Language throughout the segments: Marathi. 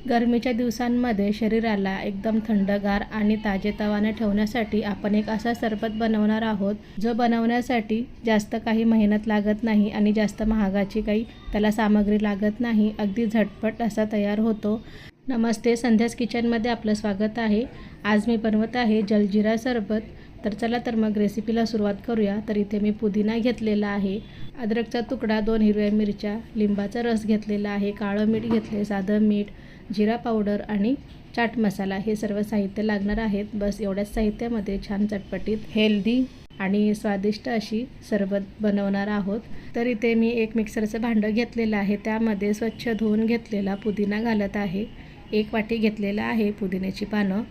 गरमीच्या दिवसांमध्ये शरीराला एकदम थंडगार आणि ताजेतवाने ठेवण्यासाठी आपण एक असा सरबत बनवणार आहोत, जो बनवण्यासाठी जास्त काही मेहनत लागत नाही आणि जास्त महागाची काही त्याला सामग्री लागत नाही. अगदी झटपट असा तयार होतो. नमस्ते, संध्यास किचनमध्ये आपलं स्वागत आहे. आज मी बनवत आहे जलजिरा सरबत. तर चला तर मग रेसिपीला सुरुवात करूया. तर इथे मी पुदिना घेतलेला आहे, अद्रकचा तुकडा, 2 हिरव्या मिरच्या, लिंबाचा रस घेतलेला आहे, काळं मीठ घेतले, साधं मीठ, जिरा पावडर आणि चाट मसाला, हे सर्व साहित्य लागणार आहेत. बस एवढ्याच साहित्यामध्ये छान चटपटीत, हेल्दी आणि स्वादिष्ट अशी सरबत बनवणार आहोत. तर इथे मी एक मिक्सरचं भांडं घेतलेलं आहे, त्यामध्ये स्वच्छ धुवून घेतलेला पुदिना घालत आहे. 1 वाटी घेतलेला आहे पुदिन्याची पानं.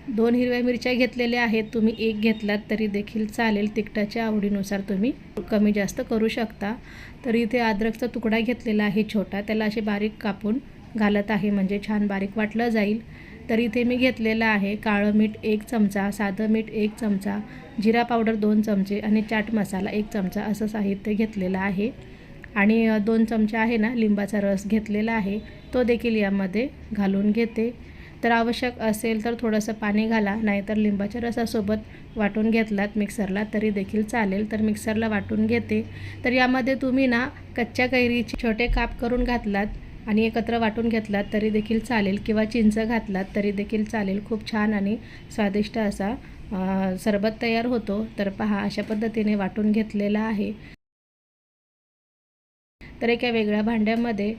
2 हिरव्या मिरच्या घेतलेल्या आहेत. तुम्ही 1 घेतलात तरी देखील चालेल, तिखटाच्या आवडीनुसार तुम्ही कमी जास्त करू शकता. तर इथे अद्रकचा तुकडा घेतलेला आहे छोटा, त्याला असे बारीक कापून घालत आहे, म्हणजे छान बारीक वाटलं जाईल. तर इथे मी घेतलेलं आहे काळं मीठ 1 चमचा, साधं मीठ 1 चमचा, जिरा पावडर 2 चमचे आणि चाट मसाला 1 चमचा असं साहित्य घेतलेलं आहे. आणि 2 चमचे आहे ना लिंबाचा रस घेतलेला आहे, तो देखील यामध्ये घालून घेते. तर आवश्यक असेल तर थोडंसं पाणी घाला, नाहीतर लिंबाच्या रसासोबत वाटून घेतलात मिक्सरला तरी देखील चालेल. तर मिक्सरला वाटून घेते. तर यामध्ये तुम्ही ना कच्च्या कैरीचे छोटे काप करून घातलात आणि एकत्र वाटून घेतलात तरी देखील चालेल, किंवा चिंच घातलात तरी देखील चालेल. खूप छान आणि स्वादिष्ट असा सरबत तयार होतो. तर पहा, अशा पद्धतीने वाटून घेतलेला आहे. तर एका वेगळ्या भांड्यामध्ये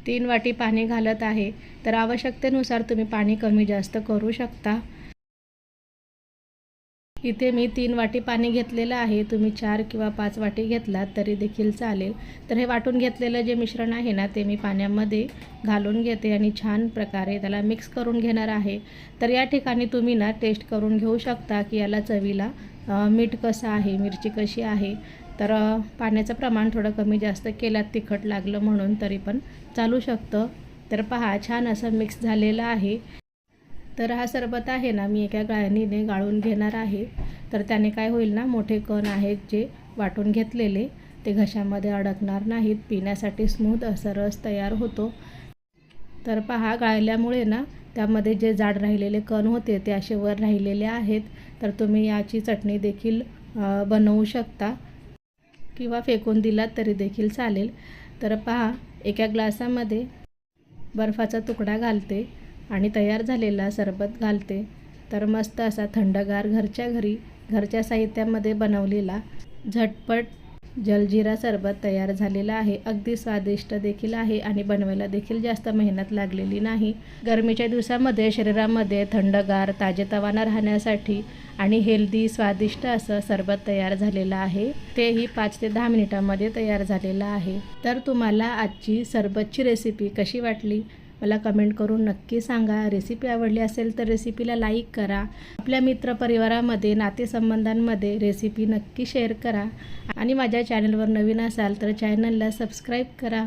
3 वाटी पाणी घालत आहे. तर आवश्यकतेनुसार तुम्ही पाणी कमी जास्त करू शकता. इथे मी 3 वाटी पाणी घेतलेलं आहे, तुम्ही 4 किंवा 5 वाटी घेतलात तरी देखील चालेल. तर हे वाटून घेतलेलं जे मिश्रण आहे ना, ते मी पाण्यामध्ये घालून घेते आणि छान प्रकारे त्याला मिक्स करून घेणार आहे. तर या ठिकाणी तुम्ही ना टेस्ट करून घेऊ शकता की याला चवीला मीठ कसं आहे, मिरची कशी आहे. तर पाण्याचं प्रमाण थोडं कमी जास्त केलात तिखट लागलं म्हणून तरी पण चालू शकतं. तर पहा, छान असं मिक्स झालेलं आहे. तर हा सरबत आहे ना, मी एका गाळणीने गाळून घेणार आहे. तर त्याने काय होईल ना, मोठे कण आहेत जे वाटून घेतलेले, ते घशामध्ये अडकणार नाहीत. पिण्यासाठी स्मूथ असा रस तयार होतो. तर पहा, गाळल्यामुळे ना त्यामध्ये जे जाड राहिलेले कण होते ते असे वर राहिलेले आहेत. तर तुम्ही याची चटणी देखील बनवू शकता किंवा फेकून दिलात तरी देखील चालेल. तर पहा, एका ग्लासामध्ये बर्फाचा तुकडा घालते आणि तयार झालेला सरबत घालते. तर मस्त असा थंडगार घरच्या साहित्यामध्ये बनवलेला झटपट जलजिरा सरबत तयार झालेला आहे. अगदी स्वादिष्ट देखील आहे आणि बनवायला देखील जास्त मेहनत लागलेली नाही. गरमीच्या दिवसामध्ये शरीरामध्ये थंडगार ताजेतवाना राहण्यासाठी आणि हेल्दी स्वादिष्ट असं सरबत तयार झालेलं आहे. तेही 5 ते 10 मिनिटांमध्ये तयार झालेलं आहे. तर तुम्हाला आजची सरबतची रेसिपी कशी वाटली मला कमेंट करून नक्की सांगा. रेसिपी आवडली असेल तर रेसिपीला लाईक करा. आपल्या मित्रपरिवारामध्ये, नातेसंबंधांमध्ये रेसिपी नक्की शेअर करा. आणि माझ्या चॅनलवर नवीन असाल तर चॅनलला सबस्क्राईब करा.